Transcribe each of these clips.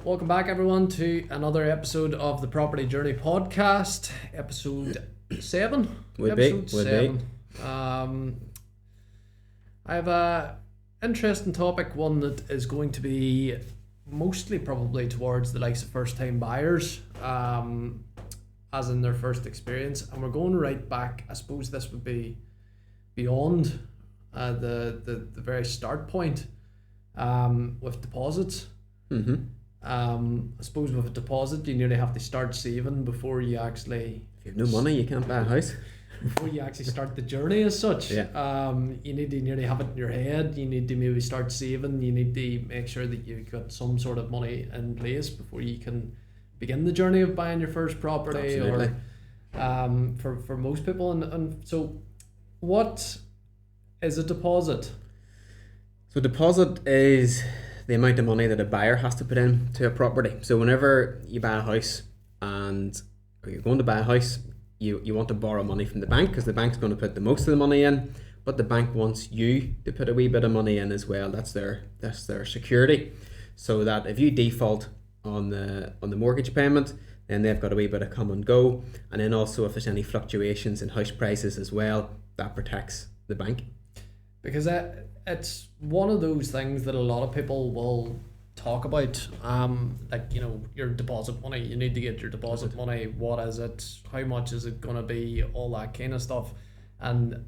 Welcome back, everyone, to another episode of the Property Journey podcast, episode 7. Would episode be. 7. I have a interesting topic, one that is going to be mostly probably towards the likes of first-time buyers, as in their first experience, and we're going right back. I suppose this would be beyond the very start point, with deposits. Mm-hmm. I suppose with a deposit, you nearly have to start saving before you actually. If you have no money, you can't buy a house. Before you actually start the journey as such. Yeah. You need to nearly have it in your head. You need to maybe start saving. You need to make sure that you've got some sort of money in place before you can begin the journey of buying your first property. Absolutely. Or for most people. And so what is a deposit? So deposit is the amount of money that a buyer has to put in to a property. So whenever you buy a house or you're going to buy a house, you want to borrow money from the bank because the bank's going to put the most of the money in, but the bank wants you to put a wee bit of money in as well. That's their security. So that if you default on the mortgage payment, then they've got a wee bit of come and go. And then also if there's any fluctuations in house prices as well, that protects the bank. Because it's one of those things that a lot of people will talk about, like, you know, your deposit money. You need to get your deposit money. What is it? How much is it going to be? All that kind of stuff. And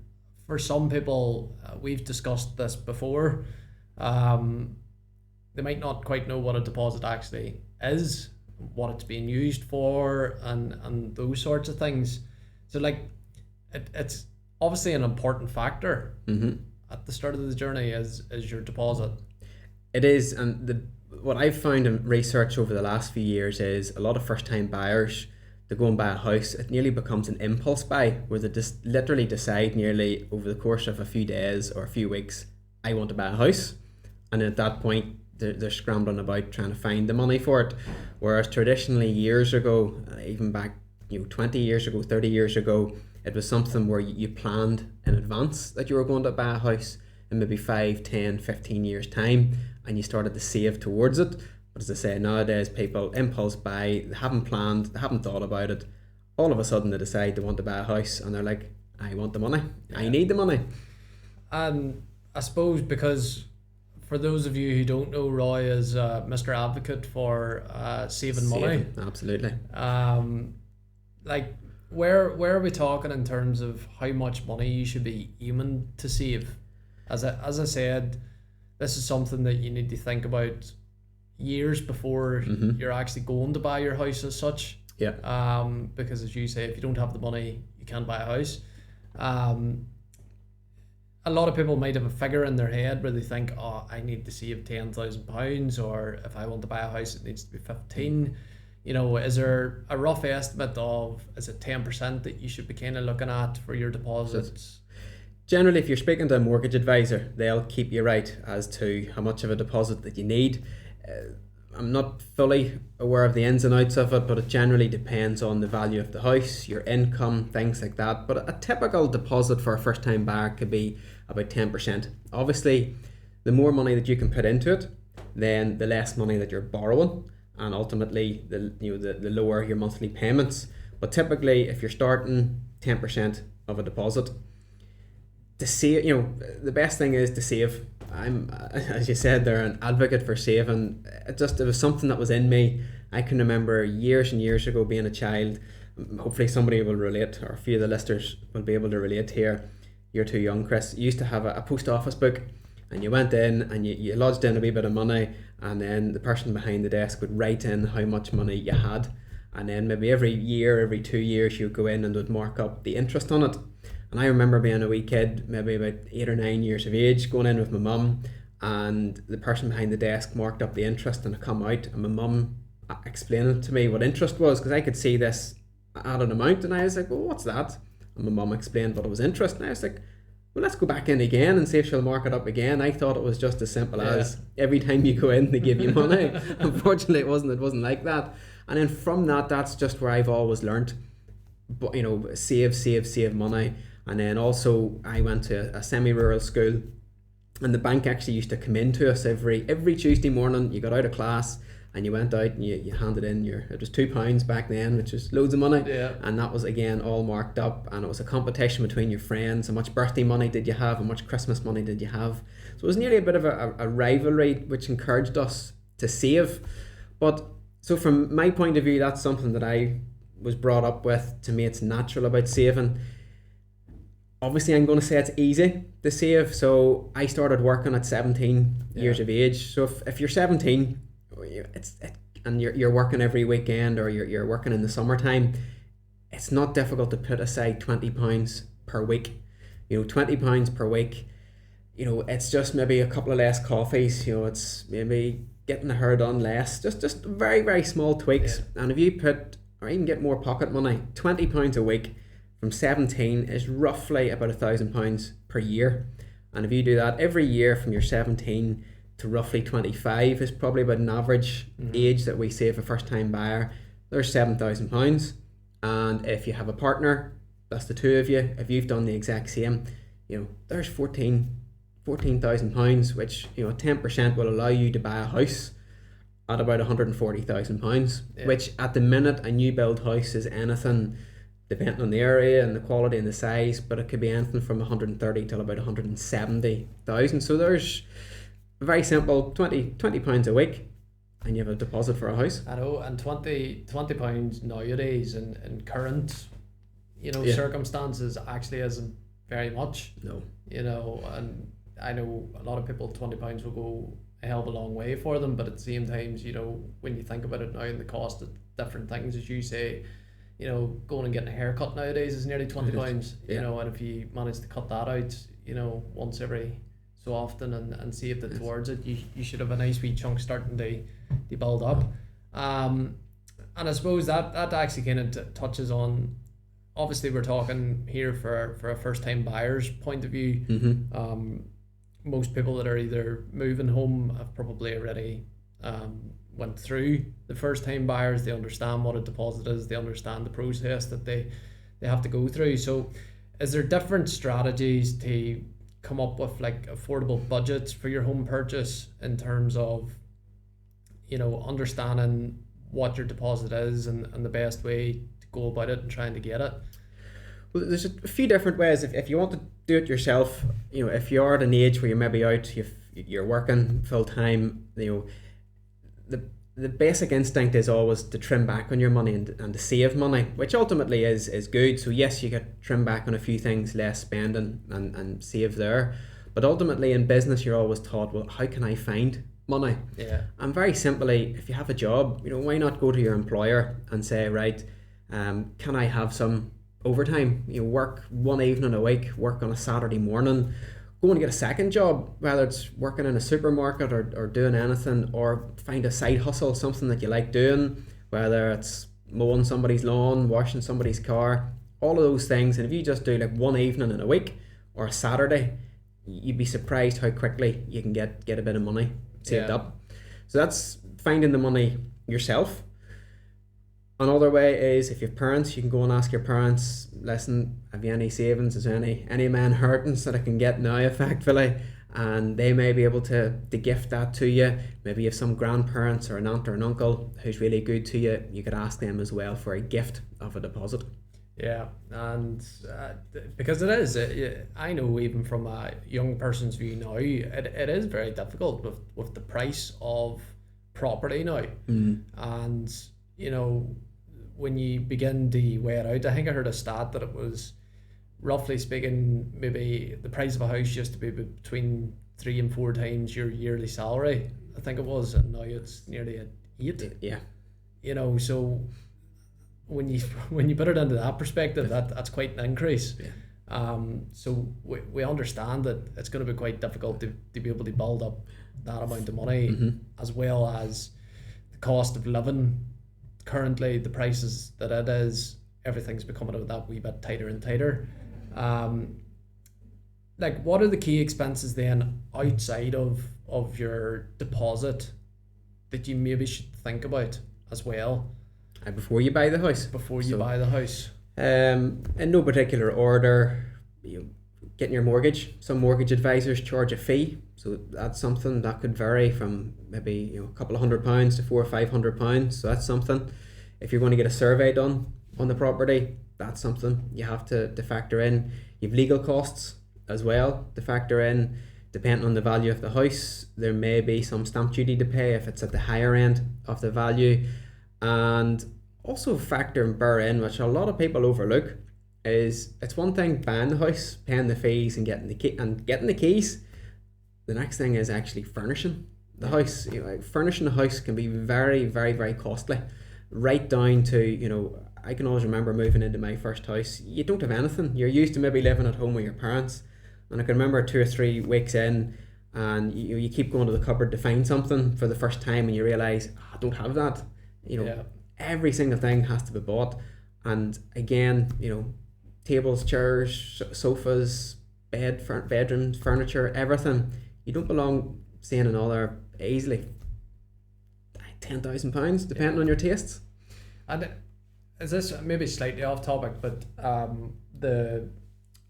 for some people, we've discussed this before, they might not quite know what a deposit actually is, what it's being used for, and those sorts of things. So, like, it's obviously an important factor. Mm-hmm. At the start of the journey is your deposit. It is, and what I've found in research over the last few years is a lot of first-time buyers, they go and buy a house, it nearly becomes an impulse buy where they just literally decide nearly over the course of a few days or a few weeks, I want to buy a house. And at that point, they're scrambling about trying to find the money for it. Whereas traditionally years ago, even back 20 years ago, 30 years ago, it was something where you planned in advance that you were going to buy a house in maybe 5, 10, 15 years time, and you started to save towards it. But as I say, nowadays people impulse buy, they haven't planned, they haven't thought about it. All of a sudden they decide they want to buy a house and they're like, I want the money, I need the money. And I suppose because for those of you who don't know, Roy is Mr. Advocate for saving money. Absolutely. Like, Where are we talking in terms of how much money you should be aiming to save? As I said, this is something that you need to think about years before you're actually going to buy your house as such. Yeah. Because as you say, if you don't have the money, you can't buy a house. A lot of people might have a figure in their head where they think, oh, I need to save £10,000, or if I want to buy a house, it needs to be 15. You know, is there a rough estimate of, is it 10% that you should be kind of looking at for your deposits? Generally, if you're speaking to a mortgage advisor, they'll keep you right as to how much of a deposit that you need. I'm not fully aware of the ins and outs of it, but it generally depends on the value of the house, your income, things like that. But a typical deposit for a first-time buyer could be about 10%. Obviously, the more money that you can put into it, then the less money that you're borrowing, and ultimately the lower your monthly payments. But typically, if you're starting 10% of a deposit, to save, the best thing is to save. I'm, as you said, they're an advocate for saving. It was something that was in me. I can remember years and years ago being a child. Hopefully somebody will relate, or a few of the listeners will be able to relate here. You're too young, Chris. You used to have a post office book, and you went in and you lodged in a wee bit of money, and then the person behind the desk would write in how much money you had, and then maybe every year, every 2 years, you'd go in and would mark up the interest on it. And I remember being a wee kid, maybe about 8 or 9 years of age, going in with my mum, and the person behind the desk marked up the interest, and I come out and my mum explained to me what interest was, because I could see this added amount, and I was like, well, what's that? And my mum explained what it was interest, and I was like, well, let's go back in again and see if she'll mark it up again. I thought it was just as simple as every time you go in, they give you money. Unfortunately, it wasn't like that. And then from that's just where I've always learned, but save money. And then also I went to a semi-rural school, and the bank actually used to come in to us every Tuesday morning. You got out of class and you went out and you handed in it was £2 back then, which was loads of money. Yeah. And that was again all marked up, and it was a competition between your friends. How much birthday money did you have? How much Christmas money did you have? So it was nearly a bit of a rivalry, which encouraged us to save. But so from my point of view, that's something that I was brought up with. To me, it's natural about saving. Obviously, I'm going to say it's easy to save. So I started working at 17 years of age. So if you're 17, and you're working every weekend, or you're working in the summertime, it's not difficult to put aside £20 per week. £20 per week. It's just maybe a couple of less coffees. It's maybe getting the hair done less. Just very, very small tweaks. Yeah. And if you put, or even get more pocket money, £20 a week from 17 is roughly about £1,000 per year. And if you do that every year from your 17 to roughly 25 is probably about an average age that we save a first time buyer. There's £7,000. And if you have a partner, that's the two of you. If you've done the exact same, there's £14,000, which 10% will allow you to buy a house at about £140,000, which at the minute a new build house is anything, depending on the area and the quality and the size, but it could be anything from 130 till about 170,000. So there's very simple £20 a week, and you have a deposit for a house. I know, and £20 nowadays in current circumstances actually isn't very much. No. And I know a lot of people, £20 will go a hell of a long way for them, but at the same time, when you think about it now and the cost of different things, as you say, going and getting a haircut nowadays is nearly £20, and if you manage to cut that out, once every so often and save it towards it, you should have a nice wee chunk starting to build up. And I suppose that actually kind of touches on, obviously we're talking here for a first time buyer's point of view. Most people that are either moving home have probably already went through the first time buyers. They understand what a deposit is, they understand the process that they have to go through. So is there different strategies to come up with like affordable budgets for your home purchase in terms of understanding what your deposit is and the best way to go about it and trying to get it? Well, there's a few different ways. If you want to do it yourself, if you're at an age where you're maybe out, you're working full time, the basic instinct is always to trim back on your money and to save money, which ultimately is good. So yes, you get trim back on a few things, less spending and save there. But ultimately in business, you're always taught, well, how can I find money? Yeah. And very simply, if you have a job, why not go to your employer and say, right, can I have some overtime? Work one evening a week, work on a Saturday morning, go and get a second job, whether it's working in a supermarket or doing anything, or find a side hustle, something that you like doing, whether it's mowing somebody's lawn, washing somebody's car, all of those things. And if you just do like one evening in a week or a Saturday, you'd be surprised how quickly you can get a bit of money saved up. So that's finding the money yourself. Another way is if you have parents, you can go and ask your parents, listen, have you any savings? Is there any inheritance that I can get now effectively? And they may be able to gift that to you. Maybe you have some grandparents or an aunt or an uncle who's really good to you. You could ask them as well for a gift of a deposit. Yeah, and because it is, I know even from a young person's view now, it is very difficult with the price of property now. And when you begin to weigh it out, I think I heard a stat that it was, roughly speaking, maybe the price of a house used to be between 3 and 4 times your yearly salary, I think it was, and now it's nearly at 8. Yeah. So when you put it into that perspective, that's quite an increase. Yeah. So we understand that it's going to be quite difficult to be able to build up that amount of money, as well as the cost of living. Currently, the prices that it is, everything's becoming that wee bit tighter and tighter. Like, what are the key expenses then outside of your deposit that you maybe should think about as well? Before you buy the house. Before you buy the house. In no particular order, getting your mortgage. Some mortgage advisors charge a fee, so that's something that could vary from maybe a couple of £100 to £400 or £500. So that's something. If you're going to get a survey done on the property, that's something you have to factor in. You've legal costs as well to factor in. Depending on the value of the house, there may be some stamp duty to pay if it's at the higher end of the value. And also factor and bear in, which a lot of people overlook, is it's one thing buying the house, paying the fees and getting the keys. The next thing is actually furnishing the house. Furnishing the house can be very, very, very costly. Right down to, I can always remember moving into my first house. You don't have anything. You're used to maybe living at home with your parents. And I can remember 2 or 3 weeks in, and you keep going to the cupboard to find something for the first time, and you realise, I don't have that. Every single thing has to be bought. And again, tables, chairs, sofas, bedrooms, furniture, everything. You don't belong seeing another easily £10,000, depending on your tastes. And is this maybe slightly off topic, but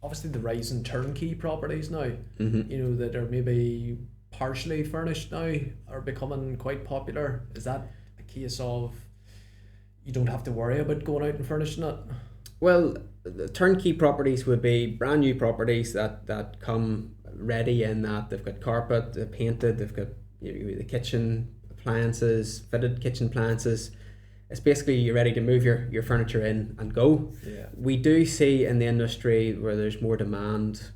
obviously the rise in turnkey properties now, that are maybe partially furnished now, are becoming quite popular. Is that a case of you don't have to worry about going out and furnishing it? Well, the turnkey properties would be brand new properties that come ready in that they've got carpet, they're painted, they've got the kitchen appliances, fitted kitchen appliances. It's basically you're ready to move your furniture in and go. Yeah. We do see in the industry where there's more demand,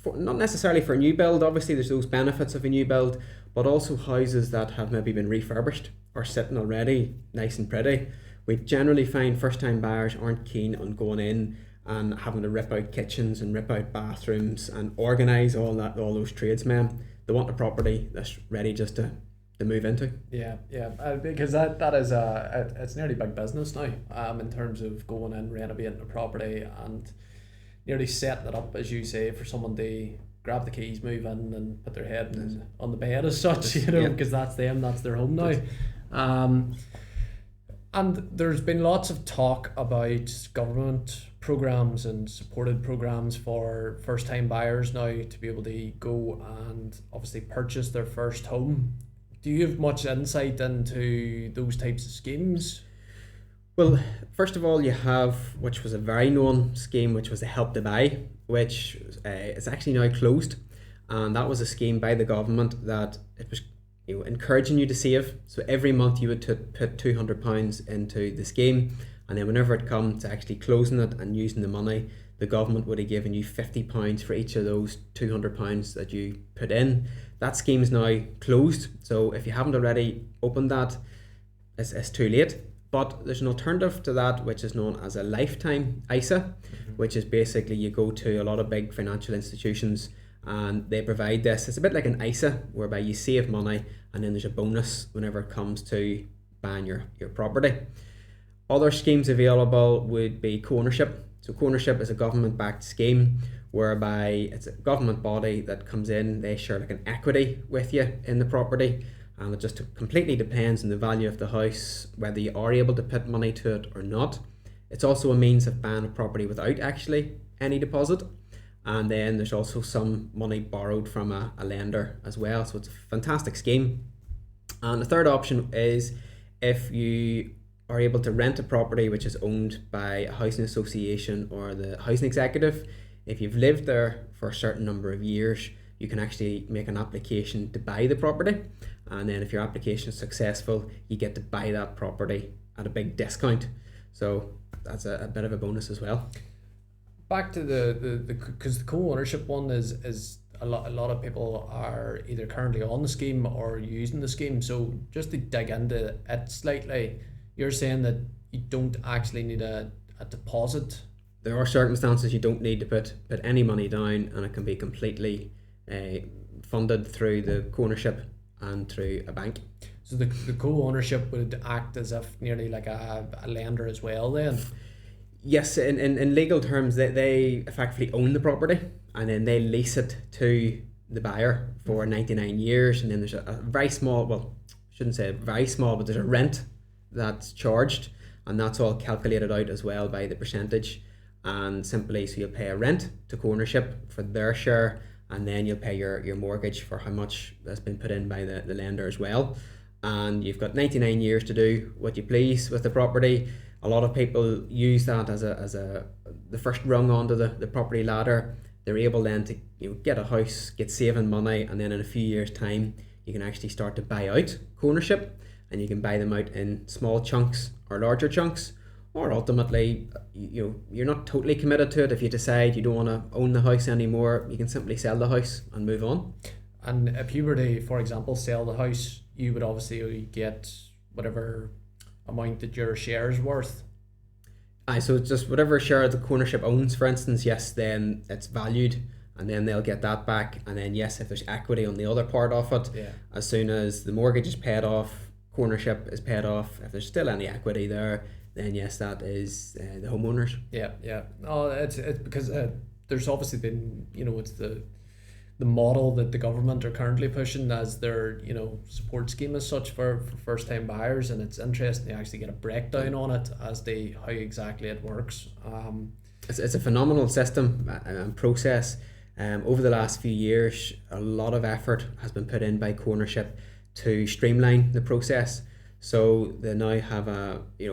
not necessarily for a new build, obviously there's those benefits of a new build, but also houses that have maybe been refurbished or sitting already nice and pretty. We generally find first time buyers aren't keen on going in and having to rip out kitchens and rip out bathrooms and organise all those tradesmen. They want a property that's ready just to move into. Yeah, because that is it's nearly big business now, in terms of going in, renovating a property and nearly setting it up, as you say, for someone to grab the keys, move in and put their head on the bed as such, because that's their home now. And there's been lots of talk about government programs and supported programs for first time buyers now to be able to go and obviously purchase their first home. Do you have much insight into those types of schemes? Well, first of all, you have, which was a very known scheme, which was the Help to Buy, which is actually now closed. And that was a scheme by the government that it was encouraging you to save. So every month you would put £200 into the scheme, and then whenever it come to actually closing it and using the money, the government would have given you £50 for each of those £200 that you put in. That scheme is now closed, so if you haven't already opened that, it's too late. But there's an alternative to that, which is known as a lifetime ISA, which is basically you go to a lot of big financial institutions and they provide this. It's a bit like an ISA, whereby you save money and then there's a bonus whenever it comes to buying your property. Other schemes available would be co-ownership. So co-ownership is a government-backed scheme whereby it's a government body that comes in, they share like an equity with you in the property, and it just completely depends on the value of the house, whether you are able to put money to it or not. It's also a means of buying a property without actually any deposit. And then there's also some money borrowed from a lender as well. So it's a fantastic scheme. And the third option is if you are able to rent a property which is owned by a housing association or the housing executive. If you've lived there for a certain number of years, you can actually make an application to buy the property. And then if your application is successful, you get to buy that property at a big discount. So that's a bit of a bonus as well. Back to the because the co-ownership one is a lot of people are either currently on the scheme or using the scheme. So just to dig into it slightly, you're saying that you don't actually need a deposit. There are circumstances you don't need to put any money down, and it can be completely funded through the co-ownership and through a bank. So the co-ownership would act as if nearly like a lender as well then? Yes, in legal terms, they effectively own the property and then they lease it to the buyer for 99 years, and then there's a very small, well, I shouldn't say very small, but there's a rent that's charged, and that's all calculated out as well by the percentage. and simply so you'll pay a rent to co-ownership for their share, and then you'll pay your mortgage for how much that's been put in by the lender as well. And you've got 99 years to do what you please with the property. A lot of people use that as the first rung onto the property ladder. They're able then to get a house, get saving money, and then in a few years' time you can actually start to buy out co-ownership, and you can buy them out in small chunks or larger chunks. Or ultimately, you're not totally committed to it. If you decide you don't want to own the house anymore, you can simply sell the house and move on. And if you were to, for example, sell the house, you would obviously get whatever amount that your share is worth. So it's just whatever share the co-ownership owns, for instance, yes, then it's valued, and then they'll get that back. And then yes, if there's equity on the other part of it, as soon as the mortgage is paid off, co-ownership is paid off, if there's still any equity there, then yes, that is the homeowners. Yeah. Oh, it's because there's obviously been, it's the model that the government are currently pushing as their, support scheme as such for first time buyers, and it's interesting to actually get a breakdown on it as to how exactly it works. It's a phenomenal system and process. Over the last few years, a lot of effort has been put in by co-ownership to streamline the process. So they now have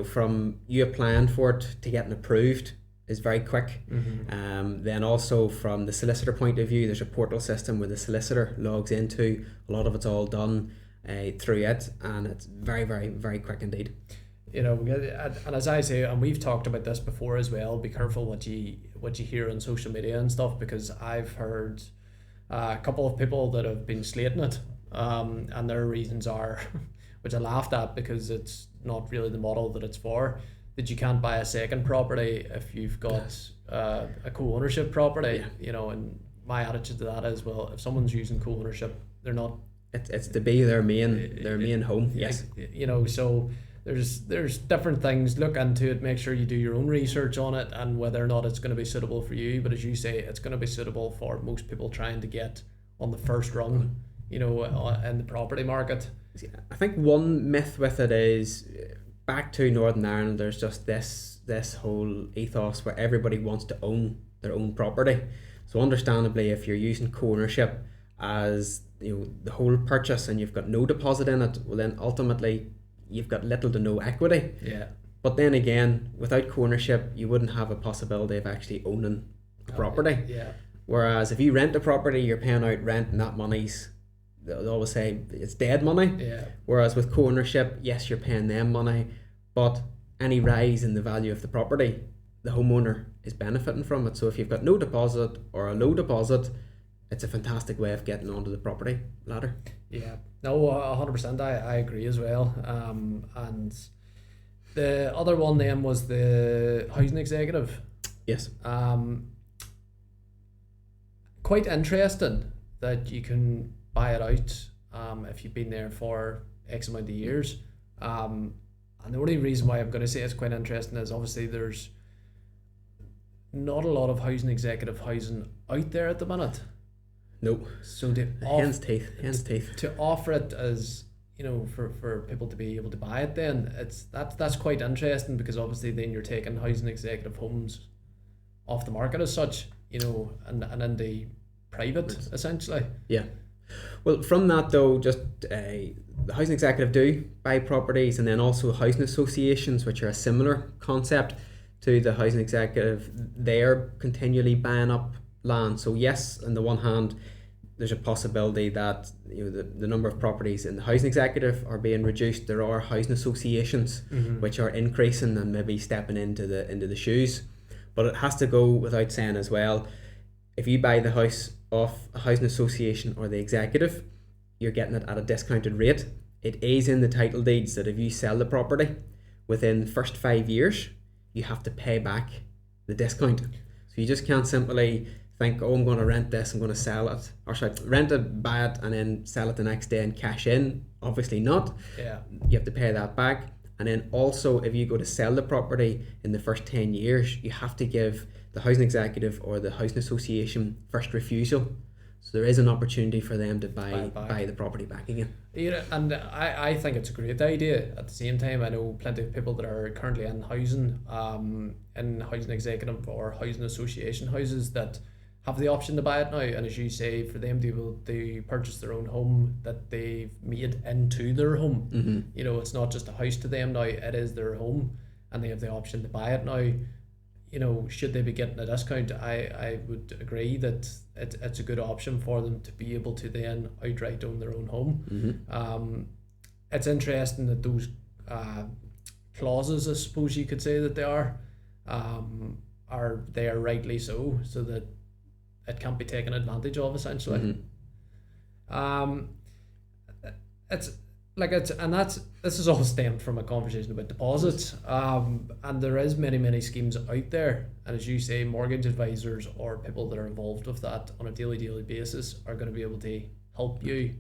from you applying for it to getting approved is very quick. Then also from the solicitor point of view, there's a portal system where the solicitor logs into. A lot of it's all done through it, and it's very, very, very quick indeed. And as I say, and we've talked about this before as well, be careful what you hear on social media and stuff, because I've heard a couple of people that have been slating it, and their reasons are which I laughed at because it's not really the model that it's for, that you can't buy a second property if you've got a co-ownership property. And my attitude to that is, well, if someone's using co-ownership, they're not, it's to be their main home. Yes. So there's different things. Look into it, make sure you do your own research on it and whether or not it's going to be suitable for you. But as you say, it's going to be suitable for most people trying to get on the first rung, in the property market. I think one myth with it is, back to Northern Ireland, there's just this whole ethos where everybody wants to own their own property. So understandably, if you're using co-ownership as the whole purchase and you've got no deposit in it, well then ultimately you've got little to no equity. But then again, without co-ownership, you wouldn't have a possibility of actually owning a property. Whereas if you rent a property, you're paying out rent, and that money's, they'll always say it's dead money. Whereas with co-ownership, yes, you're paying them money, but any rise in the value of the property, the homeowner is benefiting from it. So if you've got no deposit or a low deposit, it's a fantastic way of getting onto the property ladder. No, 100%. I agree as well. And the other one then was the housing executive. Yes. Quite interesting that you can buy it out if you've been there for X amount of years. And the only reason why I'm going to say it's quite interesting is obviously there's not a lot of housing executive housing out there at the minute. No. So hen's teeth. To offer it as, for people to be able to buy it, then that's quite interesting, because obviously then you're taking housing executive homes off the market as such, and in the private essentially. Well, from that though, just the housing executive do buy properties, and then also housing associations, which are a similar concept to the housing executive, they're continually buying up land. So yes, on the one hand, there's a possibility that the number of properties in the housing executive are being reduced. There are housing associations which are increasing and maybe stepping into the shoes. But it has to go without saying as well, if you buy the house off a housing association or the executive, you're getting it at a discounted rate. It is in the title deeds that if you sell the property within the first 5 years, you have to pay back the discount. So you just can't simply think, I'm going to rent this, I'm going to sell it, or sorry, rent it, buy it, and then sell it the next day and cash in. Obviously not. You have to pay that back. And then also, if you go to sell the property in the first 10 years, you have to give the housing executive or the housing association first refusal. So there is an opportunity for them to Buy it back. buy the property back again. And I think it's a great idea. At the same time, I know plenty of people that are currently in housing executive or housing association houses that have the option to buy it now. And as you say, for them to be able to purchase their own home that they've made into their home. Mm-hmm. You know, it's not just a house to them now, it is their home, and they have the option to buy it now. You know, should they be getting a discount, I would agree that it's a good option for them to be able to then outright own their own home. Mm-hmm. It's interesting that those clauses, I suppose you could say that they are there rightly so that it can't be taken advantage of, essentially. Mm-hmm. This is all stemmed from a conversation about deposits, and there is many schemes out there, and as you say, mortgage advisors or people that are involved with that on a daily basis are going to be able to help you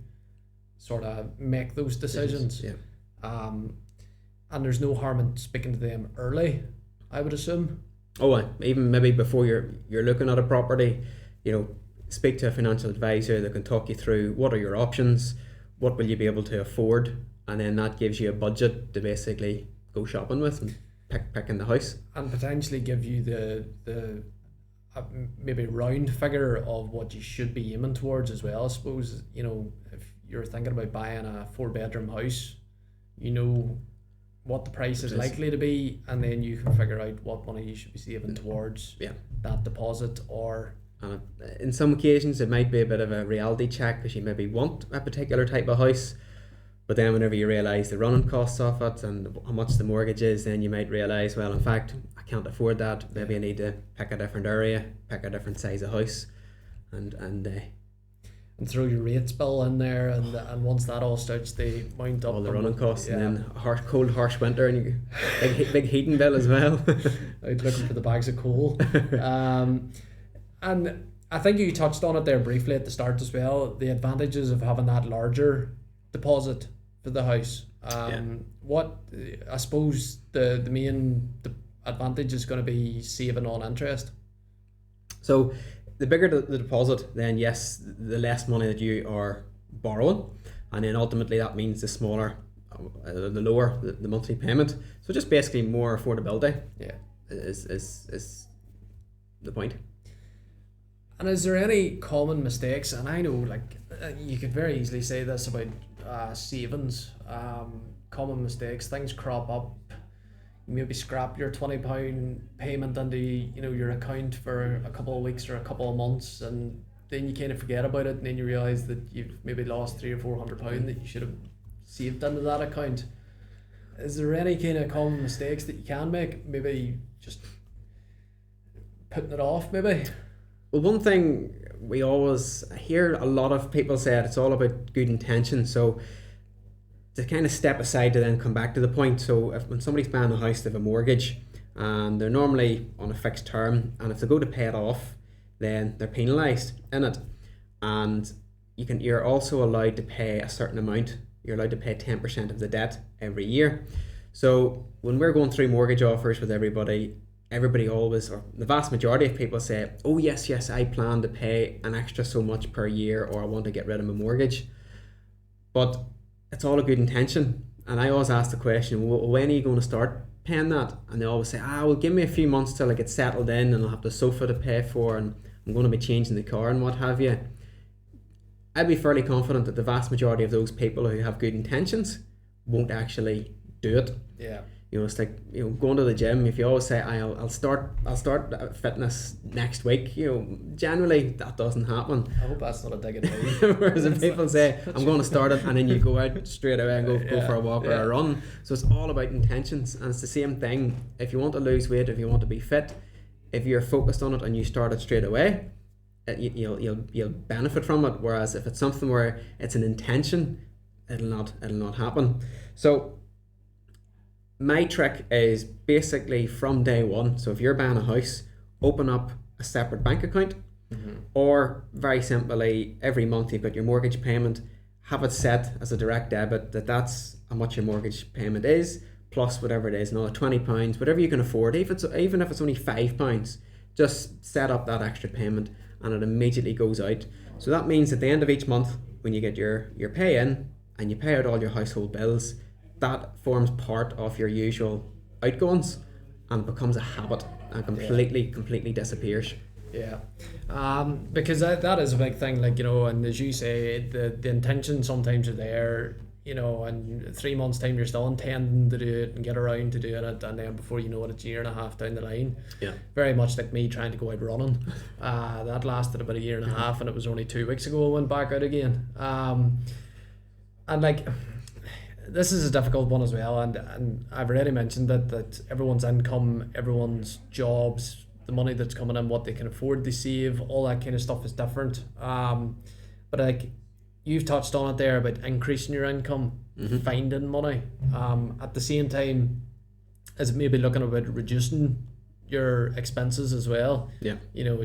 sort of make those decisions. Yeah. And there's no harm in speaking to them early, I would assume. Even maybe before you're looking at a property, you know, speak to a financial advisor that can talk you through what are your options, what will you be able to afford, and then that gives you a budget to basically go shopping with and pick in the house. And potentially give you the maybe round figure of what you should be aiming towards as well. I suppose, you know, if you're thinking about buying a 4-bedroom house, you know what the price is likely to be, and then you can figure out what money you should be saving towards that deposit. Or in some occasions it might be a bit of a reality check because you maybe want a particular type of house, but then whenever you realise the running costs of it and how much the mortgage is, then you might realise, well, in fact, I can't afford that. Maybe I need to pick a different area, pick a different size of house, and throw your rates bill in there, and once that all starts to mount up, all the running costs, and then a harsh winter, and you big heating bill as well. Out looking for the bags of coal. And I think you touched on it there briefly at the start as well, the advantages of having that larger deposit for the house. What I suppose the main advantage is going to be saving on interest. So the bigger the deposit, then yes, the less money that you are borrowing, and then ultimately that means the smaller, the lower the monthly payment. So just basically more affordability. Is the point. And is there any common mistakes? And I know, like, you could very easily say this about savings. Common mistakes, things crop up. You maybe scrap your £20 payment into, you know, your account for a couple of weeks or a couple of months, and then you kind of forget about it, and then you realise that you've maybe lost £300 or £400 that you should have saved into that account. Is there any kind of common mistakes that you can make? Maybe just putting it off, maybe? Well, one thing we always hear a lot of people say, it's all about good intention. So to kind of step aside to then come back to the point. So when somebody's buying a house, they have a mortgage, and they're normally on a fixed term, and if they go to pay it off, then they're penalised in it. And you're also allowed to pay a certain amount. You're allowed to pay 10% of the debt every year. So when we're going through mortgage offers with everybody always, or the vast majority of people say, oh yes, I plan to pay an extra so much per year, or I want to get rid of my mortgage. But it's all a good intention. And I always ask the question, well, when are you going to start paying that? And they always say, well, give me a few months till I get settled in, and I'll have the sofa to pay for, and I'm going to be changing the car and what have you. I'd be fairly confident that the vast majority of those people who have good intentions won't actually do it. Yeah. You know, it's like, you know, going to the gym. If you always say, I'll start fitness next week, you know, generally that doesn't happen. I hope that's not a dig at me. Whereas if people say, I'm going to start it, and then you go out straight away and go for a walk or a run. So it's all about intentions, and it's the same thing. If you want to lose weight, if you want to be fit, if you're focused on it and you start it straight away, you'll benefit from it. Whereas if it's something where it's an intention, it'll not happen. So my trick is basically from day one. So if you're buying a house, open up a separate bank account, or very simply every month you've got your mortgage payment, have it set as a direct debit, that's how much your mortgage payment is, plus whatever it is, another £20, whatever you can afford. Even if it's only £5, just set up that extra payment, and it immediately goes out. So that means at the end of each month, when you get your pay in and you pay out all your household bills, that forms part of your usual outgoings and becomes a habit and completely disappears. Yeah, because that is a big thing, like, you know, and as you say, the intention sometimes are there, you know, and 3 months time you're still intending to do it and get around to doing it, and then before you know it, it's a year and a half down the line. Yeah. Very much like me trying to go out running. That lasted about a year and a half, and it was only 2 weeks ago I went back out again. And like, this is a difficult one as well, and I've already mentioned that everyone's income, everyone's jobs, the money that's coming in, what they can afford to save, all that kind of stuff is different. But like you've touched on it there about increasing your income, finding money. At the same time as maybe looking about reducing your expenses as well. Yeah. You know,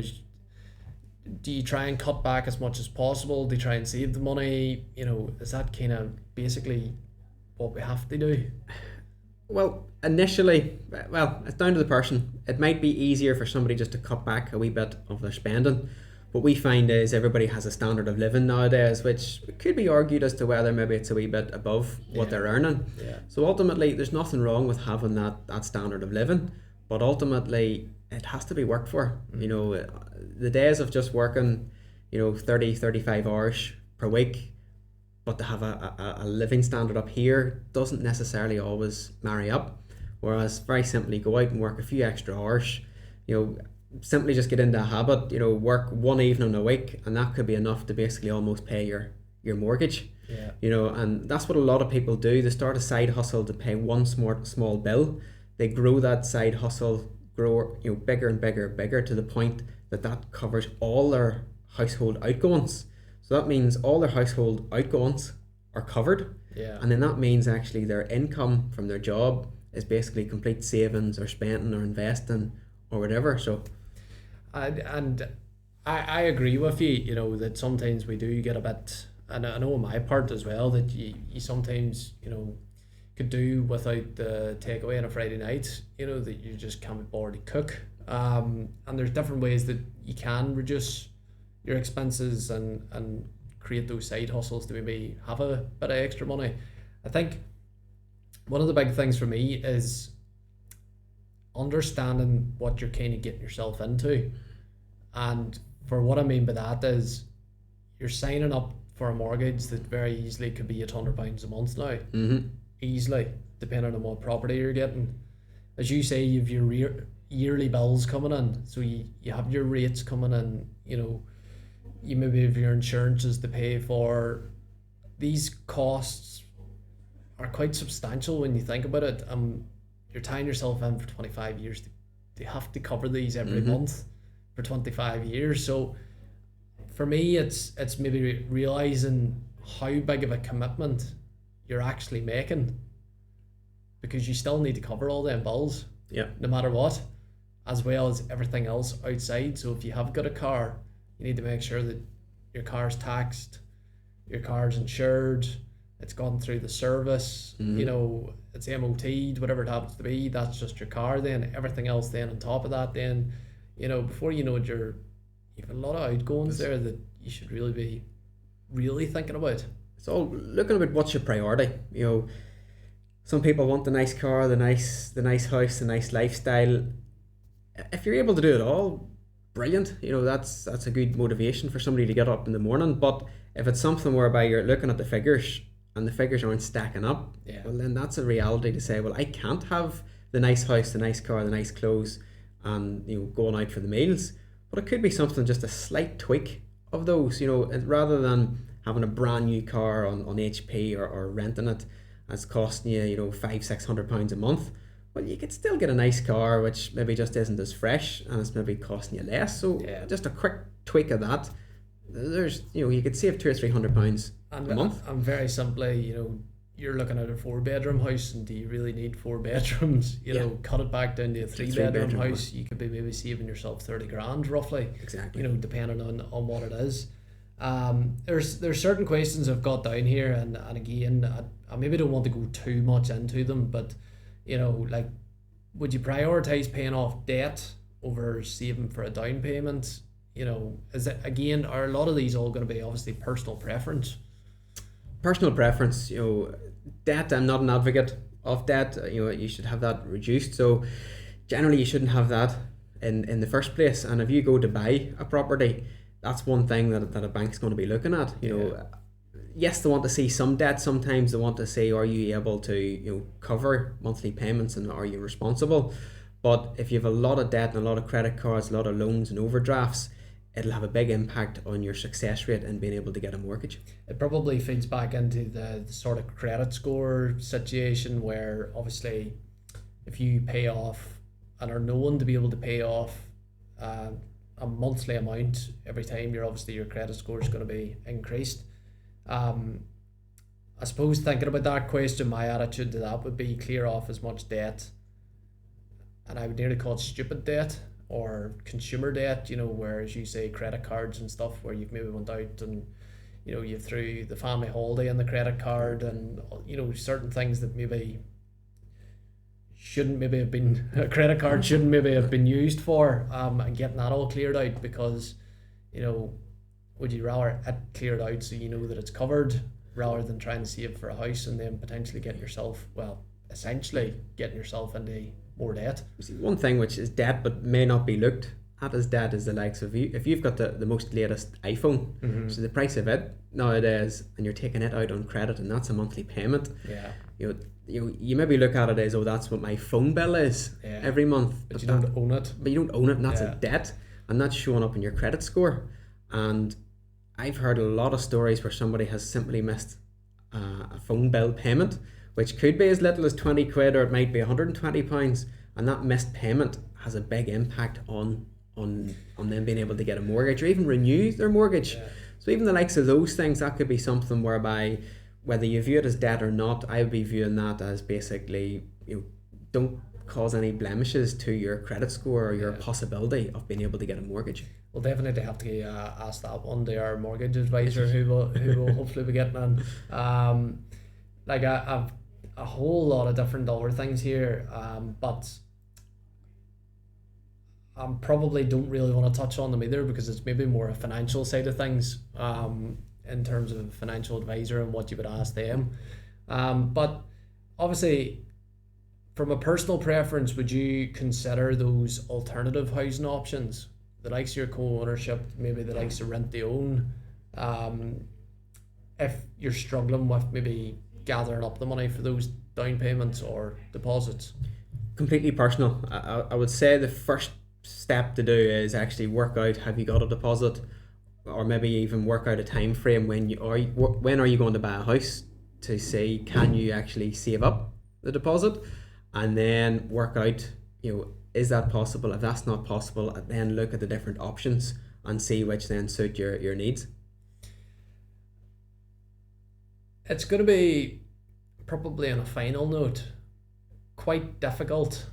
do you try and cut back as much as possible? Do you try and save the money? You know, is that kind of basically what we have to do? Well, initially, it's down to the person. It might be easier for somebody just to cut back a wee bit of their spending. What we find is everybody has a standard of living nowadays, which could be argued as to whether maybe it's a wee bit above what they're earning. Yeah. So ultimately, there's nothing wrong with having that standard of living, but ultimately, it has to be worked for. You know, the days of just working, 30, 35 hours per week, but to have a living standard up here doesn't necessarily always marry up. Whereas very simply go out and work a few extra hours, simply just get into a habit, work one evening a week, and that could be enough to basically almost pay your mortgage. Yeah. And that's what a lot of people do. They start a side hustle to pay one small bill. They grow that side hustle, bigger and bigger to the point that covers all their household outgoings. So that means all their household outgoings are covered. Yeah. And then that means actually their income from their job is basically complete savings or spending or investing or whatever. So and I agree with you, that sometimes we do get a bit, and I know on my part as well, that you sometimes, could do without the takeaway on a Friday night, that you just can't be bothered to cook. And there's different ways that you can reduce your expenses and create those side hustles to maybe have a bit of extra money. I think one of the big things for me is understanding what you're kind of getting yourself into. And for what I mean by that is you're signing up for a mortgage that very easily could be £800 a month now. Easily, depending on what property you're getting. As you say, you've your yearly bills coming in, so you have your rates coming in, you maybe have your insurances to pay for. These costs are quite substantial when you think about it. You're tying yourself in for 25 years to have to cover these every month for 25 years. So for me, it's maybe realizing how big of a commitment you're actually making, because you still need to cover all them bills, no matter what, as well as everything else outside. So if you have got a car, you need to make sure that your car's taxed, your car's insured, it's gone through the service, it's MOT'd, whatever it happens to be. That's just your car. Then everything else then on top of that, then before you know it, you have a lot of outgoings there that you should really be thinking about. It's all looking about what's your priority. Some people want the nice car, the nice house, the nice lifestyle. If you're able to do it all, brilliant. That's a good motivation for somebody to get up in the morning. But if it's something whereby you're looking at the figures and the figures aren't stacking up, well, then that's a reality to say, well, I can't have the nice house, the nice car, the nice clothes, and going out for the meals. But it could be something, just a slight tweak of those. Rather than having a brand new car on HP or renting it, as costing you, £500-600 a month. Well, you could still get a nice car which maybe just isn't as fresh and it's maybe costing you less. So just a quick tweak of that, there's you could save £200-300 a month. And very simply, you're looking at a 4-bedroom house, and do you really need 4 bedrooms? Cut it back down to a 3-bedroom house. You could be maybe saving yourself 30 grand roughly. Exactly. Depending on what it is. There's certain questions I've got down here, and again, I maybe don't want to go too much into them, but like, would you prioritize paying off debt over saving for a down payment? You know, is it again? Are a lot of these all going to be obviously personal preference? Personal preference, you know, debt. I'm not an advocate of debt. You know, you should have that reduced. So generally, you shouldn't have that in the first place. And if you go to buy a property, that's one thing that a bank's going to be looking at. You know, yes, they want to see some debt. Sometimes they want to say, are you able to, you know, cover monthly payments, and are you responsible? But if you have a lot of debt and a lot of credit cards, a lot of loans and overdrafts, it'll have a big impact on your success rate in being able to get a mortgage. It probably feeds back into the sort of credit score situation where obviously if you pay off and are known to be able to pay off a monthly amount every time, your credit score is going to be increased. I suppose thinking about that question, my attitude to that would be clear off as much debt, and I would nearly call it stupid debt or consumer debt, you know, where, as you say, credit cards and stuff where you've maybe went out and, you know, you threw the family holiday on the credit card, and, you know, certain things that maybe shouldn't maybe have been, a credit card shouldn't maybe have been used for, and getting that all cleared out, because, you know, would you rather it cleared out so you know that it's covered rather than trying to save for a house and then potentially getting yourself, well, essentially getting yourself into more debt? See, one thing which is debt but may not be looked at as debt is the likes of you. If you've got the most latest iPhone, so the price of it nowadays, and you're taking it out on credit, and that's a monthly payment. Yeah. You maybe look at it as, oh, that's what my phone bill is every month. But you don't own it. But you don't own it, and that's a debt, and that's showing up in your credit score. And I've heard a lot of stories where somebody has simply missed a phone bill payment, which could be as little as 20 quid, or it might be £120, and that missed payment has a big impact on them being able to get a mortgage or even renew their mortgage. So even the likes of those things, that could be something whereby, whether you view it as debt or not, I would be viewing that as basically, you know, don't cause any blemishes to your credit score or your possibility of being able to get a mortgage. We'll definitely have to ask that one to our mortgage advisor, who will hopefully be getting on. Like I've a whole lot of different other things here, but I probably don't really want to touch on them either, because it's maybe more a financial side of things, in terms of a financial advisor and what you would ask them. But obviously, from a personal preference, would you consider those alternative housing options, the likes of your co-ownership, maybe the likes of rent to own, if you're struggling with maybe gathering up the money for those down payments or deposits? Completely personal. I would say the first step to do is actually work out, have you got a deposit, or maybe even work out a time frame when are you going to buy a house, to see, can you actually save up the deposit, and then work out, you know, is that possible? If that's not possible, then look at the different options and see which then suit your needs. It's going to be, probably on a final note, quite difficult,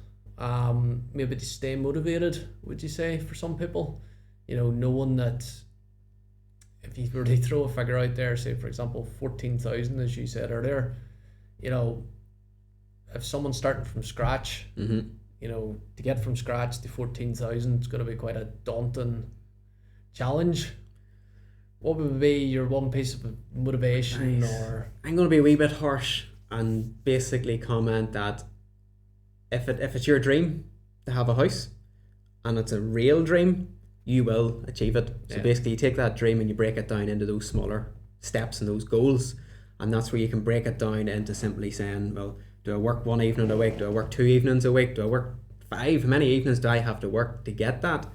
maybe to stay motivated, would you say, for some people? You know, knowing that if you were to throw a figure out there, say for example 14,000, as you said earlier, you know, if someone's starting from scratch, you know, to get from scratch to 14,000, it's going to be quite a daunting challenge. What would be your one piece of motivation? Or I'm going to be a wee bit harsh and basically comment that if it's your dream to have a house, and it's a real dream, you will achieve it. So basically you take that dream and you break it down into those smaller steps and those goals, and that's where you can break it down into simply saying, well, do I work one evening a week? Do I work 2 evenings a week? Do I work 5? How many evenings do I have to work to get that?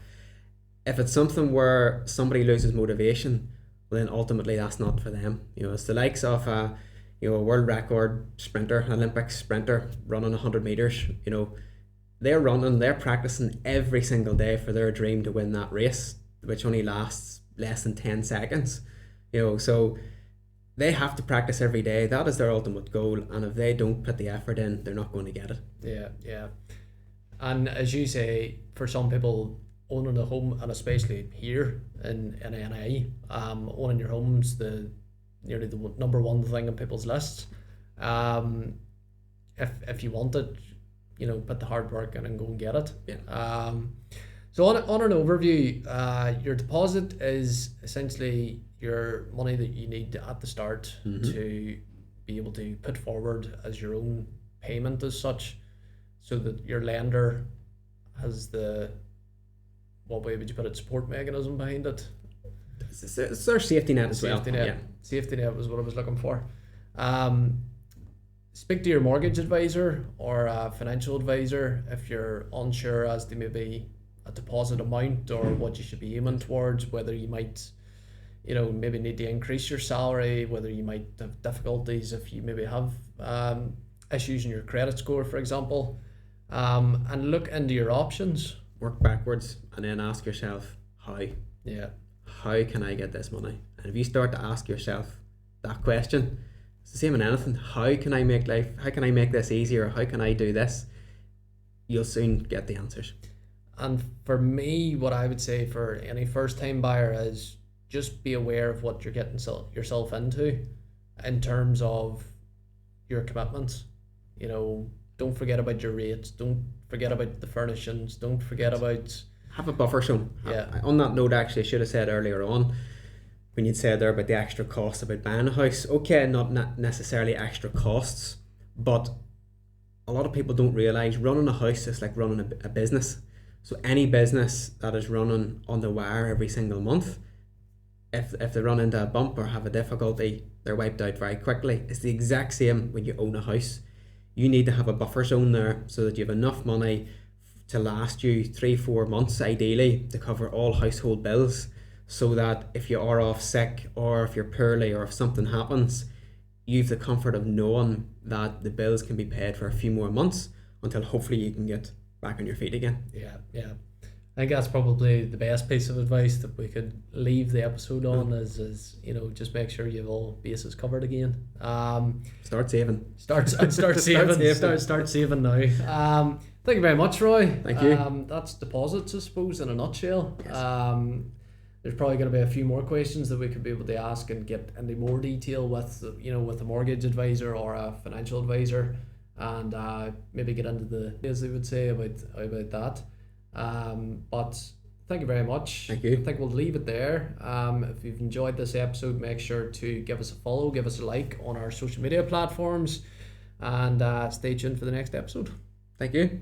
If it's something where somebody loses motivation, well, then ultimately that's not for them. You know, it's the likes of a world record sprinter, an Olympic sprinter running 100 meters. You know, they're practicing every single day for their dream to win that race, which only lasts less than 10 seconds. You know, so they have to practice every day. That is their ultimate goal, and if they don't put the effort in, they're not going to get it. Yeah. And as you say, for some people, owning a home, and especially here in NI, owning your home's nearly the number one thing on people's lists. If you want it, you know, put the hard work in and go and get it. So on an overview, your deposit is essentially your money that you need at the start to be able to put forward as your own payment as such, so that your lender has the, what way would you put it, support mechanism behind it. It's their safety net as well. Safety net. Safety net was what I was looking for. Speak to your mortgage advisor or a financial advisor if you're unsure as to maybe a deposit amount or what you should be aiming towards, whether you might, maybe need to increase your salary, whether you might have difficulties if you maybe have issues in your credit score, for example, and look into your options. Work backwards and then ask yourself, how? Yeah. How can I get this money? And if you start to ask yourself that question, it's the same in anything. How can I make this easier? How can I do this? You'll soon get the answers. And for me, what I would say for any first time buyer is just be aware of what you're getting yourself into in terms of your commitments. Don't forget about your rates. Don't forget about the furnishings. Don't forget about... Have a buffer zone. Yeah. On that note, actually, I should have said earlier on, when you'd said there about the extra cost about buying a house, okay, not necessarily extra costs, but a lot of people don't realise running a house is like running a business. So any business that is running on the wire every single month, if they run into a bump or have a difficulty, they're wiped out very quickly. It's the exact same when you own a house. You need to have a buffer zone there so that you have enough money to last you 3-4 months ideally to cover all household bills, so that if you are off sick or if you're poorly or if something happens, you've the comfort of knowing that the bills can be paid for a few more months until hopefully you can get back on your feet again. Yeah. I think that's probably the best piece of advice that we could leave the episode on is just make sure you have all bases covered again. Start saving. Start saving. Start saving now. Thank you very much, Roy. Thank you. That's deposits, I suppose, in a nutshell. Yes. There's probably going to be a few more questions that we could be able to ask and get into more detail with a mortgage advisor or a financial advisor, and maybe get into the, as they would say, about that. But thank you very much. Thank you. I think we'll leave it there. If you've enjoyed this episode, make sure to give us a follow, give us a like on our social media platforms, and stay tuned for the next episode. Thank you.